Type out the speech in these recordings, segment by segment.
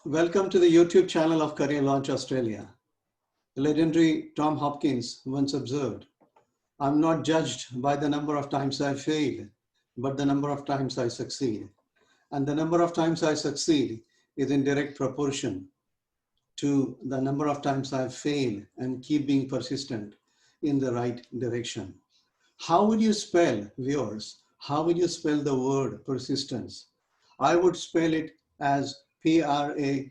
Welcome to the YouTube channel of Career Launch Australia. The legendary Tom Hopkins once observed, I'm not judged by the number of times I fail, but the number of times I succeed. And the number of times I succeed is in direct proportion to the number of times I fail and keep being persistent in the right direction. How would you spell, viewers? How would you spell the word persistence? I would spell it as Prashant.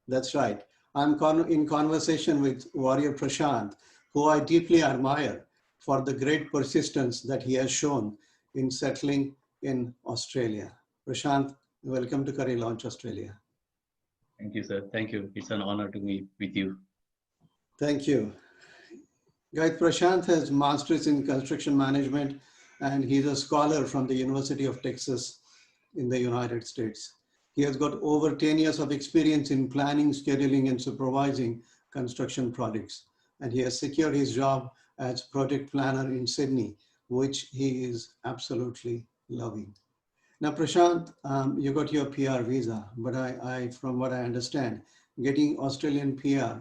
That's right. I'm in conversation with Warrior Prashant, who I deeply admire for the great persistence that he has shown in settling in Australia. Prashant, welcome to Career Launch Australia. Thank you, sir. Thank you. It's an honor to be with you. Thank you. Guys, Prashant has masters in construction management and he's a scholar from the University of Texas in the United States. He has got over 10 years of experience in planning, scheduling, and supervising construction projects. And he has secured his job as project planner in Sydney, which he is absolutely loving. Now, Prashant, you got your PR visa, but from what I understand, getting Australian PR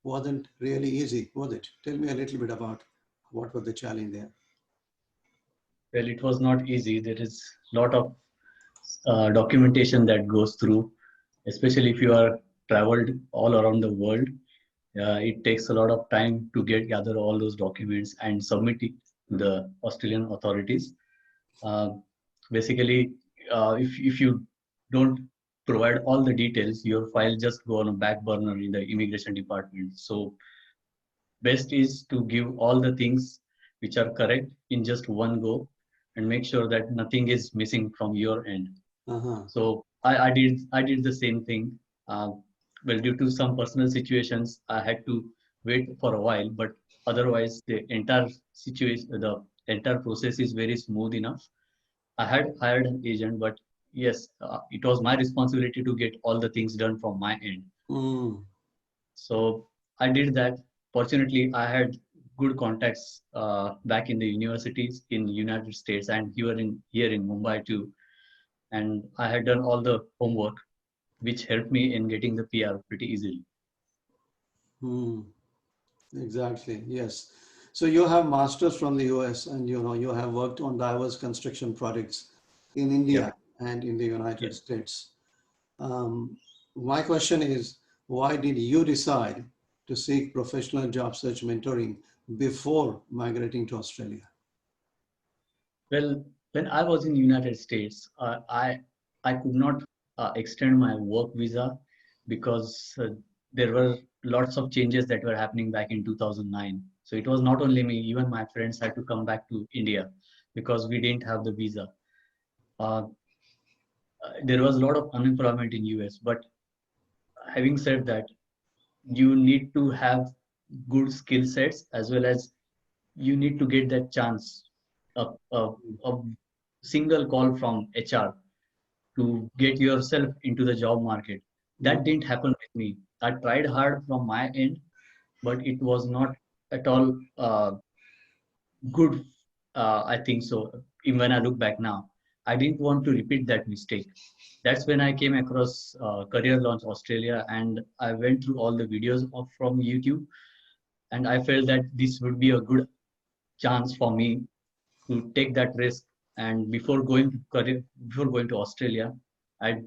wasn't really easy, was it? Tell me a little bit about what was the challenge there. Well, it was not easy. There is a lot of documentation that goes through, especially if you are traveled all around the world. It takes a lot of time to gather all those documents and submit it to the Australian authorities. Basically, if you don't provide all the details, your file just go on a back burner in the immigration department. So best is to give all the things which are correct in just one go and make sure that nothing is missing from your end. So I did the same thing. Well, due to some personal situations, I had to wait for a while, but otherwise the entire process is very smooth enough. I had hired an agent, but yes, it was my responsibility to get all the things done from my end. So I did that. Fortunately, I had good contacts back in the universities in the United States and here in Mumbai too. And I had done all the homework, which helped me in getting the PR pretty easily. Exactly, yes. So you have masters from the US and you have worked on diverse construction projects in India and in the United States. My question is, why did you decide to seek professional job search mentoring before migrating to Australia? Well, when I was in the United States, I could not extend my work visa because there were lots of changes that were happening back in 2009. So it was not only me, even my friends had to come back to India because we didn't have the visa. There was a lot of unemployment in US, but having said that, you need to have good skill sets as well as you need to get that chance, a single call from HR to get yourself into the job market. That didn't happen with me. I tried hard from my end, but it was not at all good. I think so. Even when I look back now, I didn't want to repeat that mistake. That's when I came across Career Launch Australia, and I went through all the videos from YouTube, and I felt that this would be a good chance for me to take that risk. And before going to Australia, I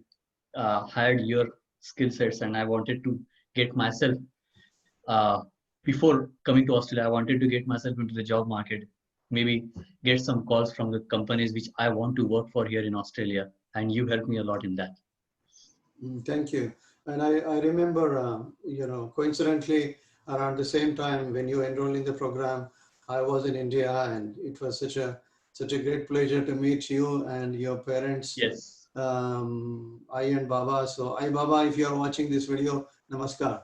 hired your skill sets, and I wanted to get myself. Before coming to Australia, I wanted to get myself into the job market, maybe get some calls from the companies which I want to work for here in Australia, and you helped me a lot in that. Thank you. And I remember, coincidentally, around the same time when you enrolled in the program, I was in India, and it was such a great pleasure to meet you and your parents. Yes. I and Baba. So, Baba, if you are watching this video, namaskar.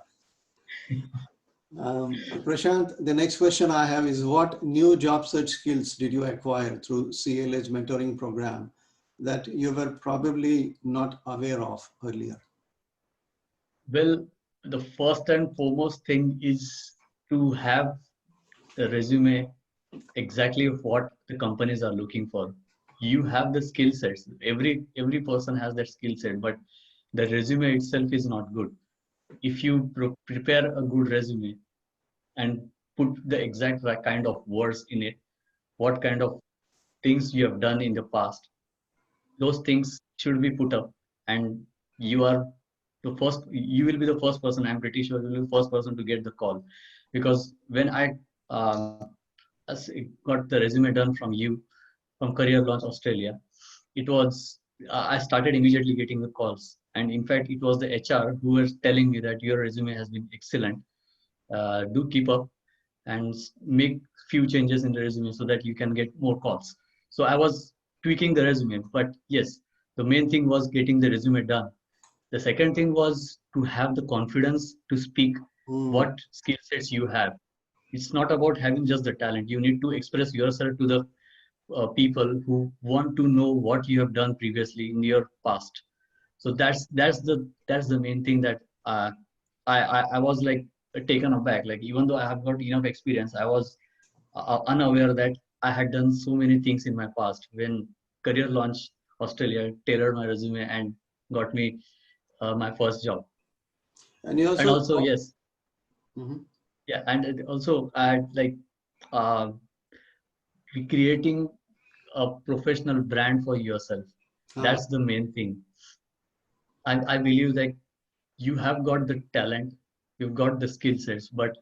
Prashant, the next question I have is, what new job search skills did you acquire through CLA's mentoring program that you were probably not aware of earlier? Well, the first and foremost thing is to have the resume exactly of what the companies are looking for. You have the skill sets. Every person has that skill set, but the resume itself is not good. If you prepare a good resume and put the exact kind of words in it, what kind of things you have done in the past, those things should be put up, and you are you will be the first person, I'm pretty sure you will be the first person to get the call. Because when I um, got the resume done from you, from Career Launch Australia, it was I started immediately getting the calls, and in fact it was the HR who was telling me that your resume has been excellent, do keep up and make few changes in the resume so that you can get more calls. So I was tweaking the resume, but yes, the main thing was getting the resume done. The second thing was to have the confidence to speak Mm. what skill sets you have. It's not about having just the talent. You need to express yourself to the people who want to know what you have done previously in your past. So that's the main thing that I was like taken aback. Like, even though I have got enough experience, I was unaware that I had done so many things in my past. When Career Launch Australia tailored my resume and got me my first job. And you And also, also, yes, Mhm. yeah, and also I like uh, creating a professional brand for yourself. Ah, That's the main thing. I believe that you have got the talent, you've got the skill sets, but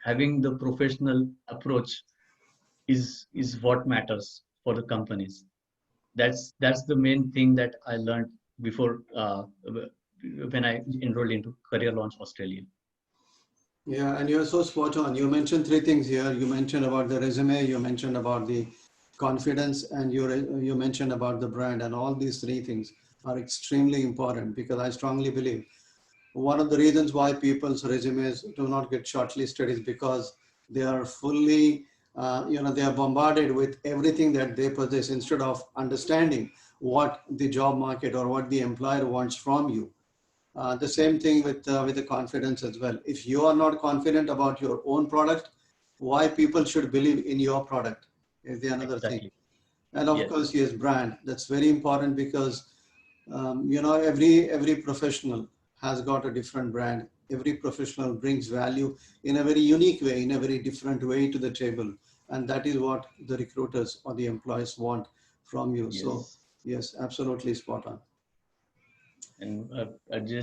having the professional approach is what matters for the companies. That's the main thing that I learned before when I enrolled into Career Launch Australia. yeah, and you're so spot on. You mentioned three things here. You mentioned about the resume, you mentioned about the confidence, and you mentioned about the brand, and all these three things are extremely important because I strongly believe one of the reasons why people's resumes do not get shortlisted is because they are fully, they are bombarded with everything that they possess instead of understanding what the job market or what the employer wants from you. The same thing with the confidence as well. If you are not confident about your own product, why people should believe in your product is the another thing. Exactly. And of Yes. course, yes, brand. That's very important because every professional has got a different brand. Every professional brings value in a very unique way, in a very different way to the table, and that is what the recruiters or the employees want from you. So Yes. yes, absolutely spot on. And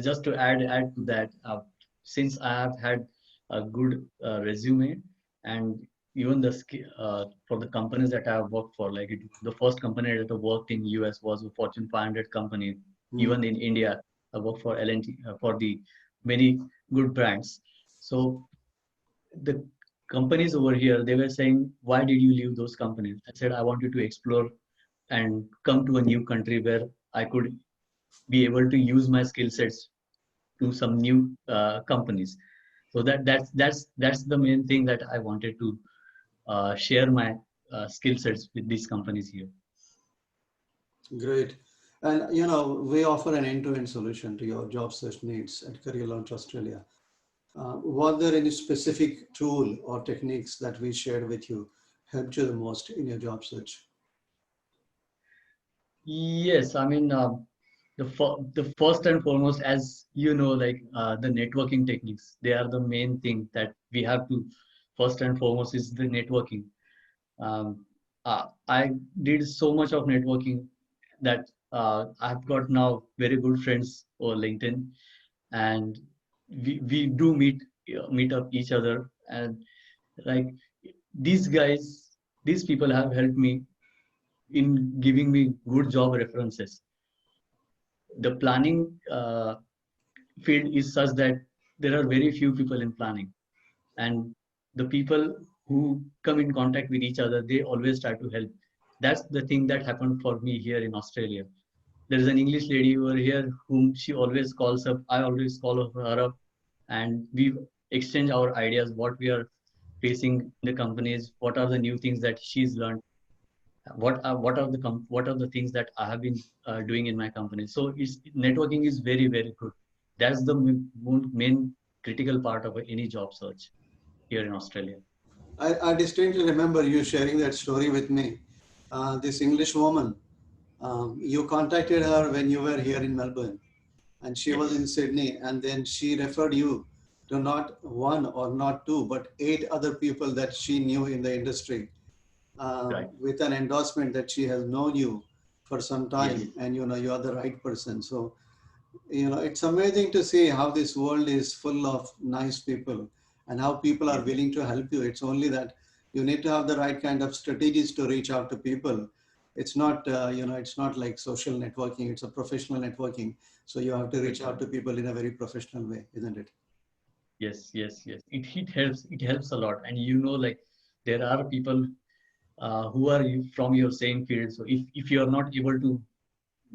just to add to that, since I have had a good resume, and even for the companies that I have worked for, like the first company that I worked in US was a Fortune 500 company. Mm. Even in India, I worked for L&T, for the many good brands. So the companies over here, they were saying, why did you leave those companies? I said, I wanted to explore and come to a new country where I could be able to use my skill sets to some new companies. So that's the main thing that I wanted to share my skill sets with these companies here. Great. And we offer an end-to-end solution to your job search needs at Career Launch Australia. Was there any specific tool or techniques that we shared with you helped you the most in your job search? Yes, I mean, the first and foremost, as you know, like the networking techniques, they are the main thing that we have to first and foremost is the networking. I did so much of networking that I've got now very good friends over LinkedIn, and we do meet up each other, and like these guys, these people have helped me in giving me good job references. The planning field is such that there are very few people in planning, and the people who come in contact with each other, they always try to help. That's the thing that happened for me here in Australia. There is an English lady over here whom she always calls up. I always call her up, and we exchange our ideas, what we are facing in the companies, what are the new things that she's learned, what are the things that I have been doing in my company. So networking is very, very good. That's the main critical part of any job search here in Australia. I distinctly remember you sharing that story with me. This English woman, you contacted her when you were here in Melbourne. and she was in Yes. Sydney, and then she referred you to not one or not two, but 8 other people that she knew in the industry, Right. with an endorsement that she has known you for some Yes. time, and you know you are the right person. So you know it's amazing to see how this world is full of nice people and how people are Yes. willing to help you. It's only that you need to have the right kind of strategies to reach out to people. It's not you know it's not like social networking, it's a professional networking, so you have to reach out to people in a very professional way, isn't it? Yes. Yes. Yes. It helps. It helps a lot. And you know, like there are people who are from your same field. So if you are not able to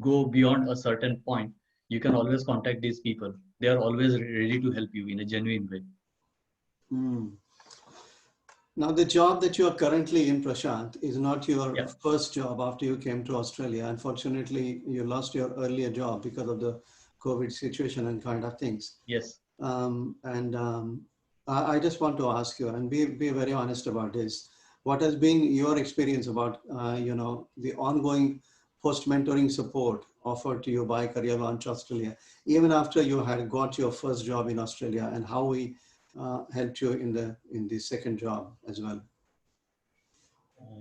go beyond a certain point, you can always contact these people. They are always ready to help you in a genuine way. Hmm. Now, the job that you are currently in, Prashant, is not your Yeah. first job after you came to Australia. Unfortunately, you lost your earlier job because of the COVID situation and kind of things. Yes. And I just want to ask you, and be very honest about this. What has been your experience about, you know, the ongoing post-mentoring support offered to you by Career Launch Australia, even after you had got your first job in Australia, and how we helped you in the second job as well?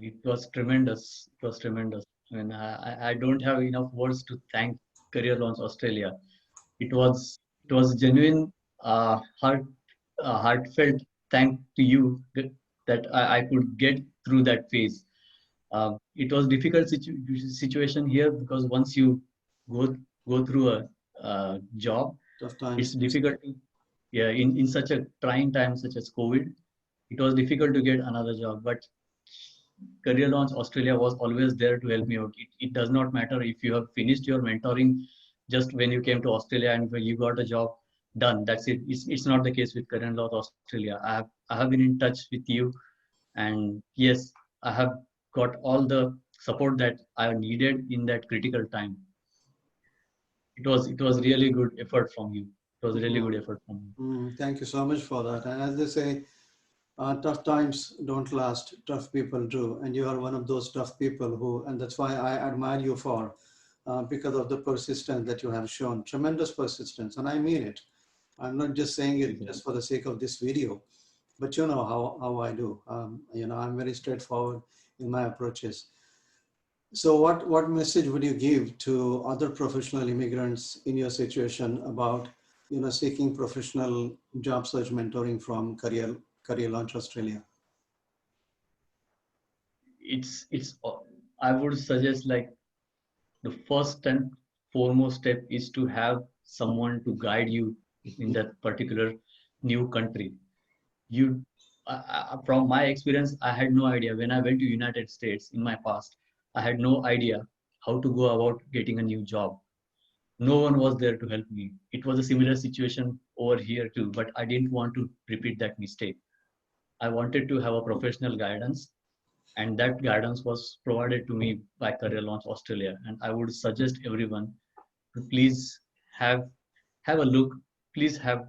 It was tremendous. It was tremendous. I mean, I don't have enough words to thank Career Launch Australia. It was genuine, heartfelt thank to you that I could get through that phase. It was difficult situation here because once you go go through a job, Tough it's times. difficult to, yeah, in such a trying time such as COVID, it was difficult to get another job. But Career Launch Australia was always there to help me out. It does not matter if you have finished your mentoring just when you came to Australia and you got a job done. That's it. It's not the case with Career Launch Australia. I have been in touch with you, and yes, I have got all the support that I needed in that critical time. It was really good effort from you. It was really good Mm, effort from you. thank you so much for that. And as they say, tough times don't last, tough people do. And you are one of those tough people who, and that's why I admire you for, because of the persistence that you have shown, tremendous persistence. And I mean it. I'm not just saying Thank you it so just much. for the sake of this video, but you know how I do. You know, I'm very straightforward in my approaches. So what message would you give to other professional immigrants in your situation about, you know, seeking professional job search mentoring from Career Launch Australia? It's I would suggest like the first and foremost step is to have someone to guide you in that particular new country. You, from my experience, I had no idea when I went to United States in my past. I had no idea how to go about getting a new job. No one was there to help me. It was a similar situation over here too, but I didn't want to repeat that mistake. I wanted to have a professional guidance, and that guidance was provided to me by Career Launch Australia. And I would suggest everyone to please have have a look. Please have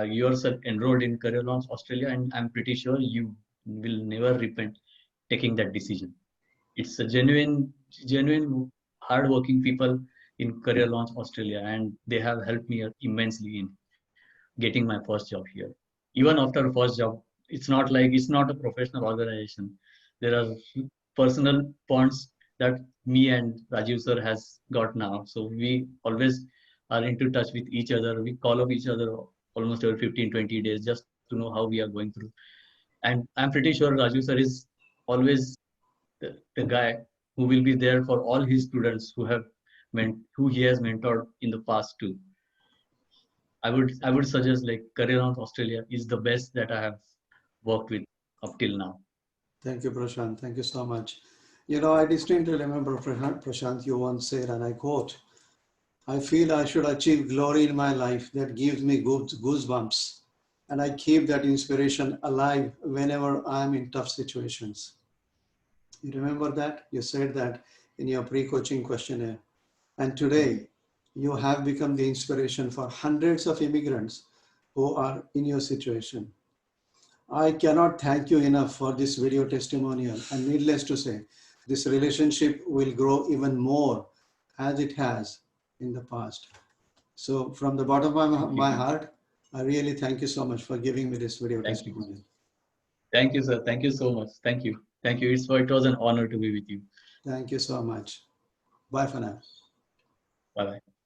yourself enrolled in Career Launch Australia, and I'm pretty sure you will never repent taking that decision. It's a genuine, hardworking people in Career Launch Australia, and they have helped me immensely in getting my first job here. Even after first job, it's not a professional organization. There are personal bonds that me and Rajiv sir has got now. So we always are into touch with each other. We call up each other almost every 15, 20 days just to know how we are going through. And I'm pretty sure Rajiv sir is always the guy who will be there for all his students who he has mentored in the past too. I would suggest like Career on Australia is the best that I have worked with up till now. Thank you, Prashant. Thank you so much. You know, I distinctly remember, Prashant, you once said, and I quote, I feel I should achieve glory in my life that gives me goosebumps. And I keep that inspiration alive whenever I'm in tough situations. You remember that? You said that in your pre-coaching questionnaire. And today, you have become the inspiration for hundreds of immigrants who are in your situation. I cannot thank you enough for this video testimonial. And needless to say, this relationship will grow even more as it has in the past. So from the bottom of Thank my you. heart, I really thank you so much for giving me this video Thank you. testimonial. Thank you, sir. Thank you so much. Thank you. Thank you. It was an honor to be with you. Thank you so much. Bye for now. Bye bye.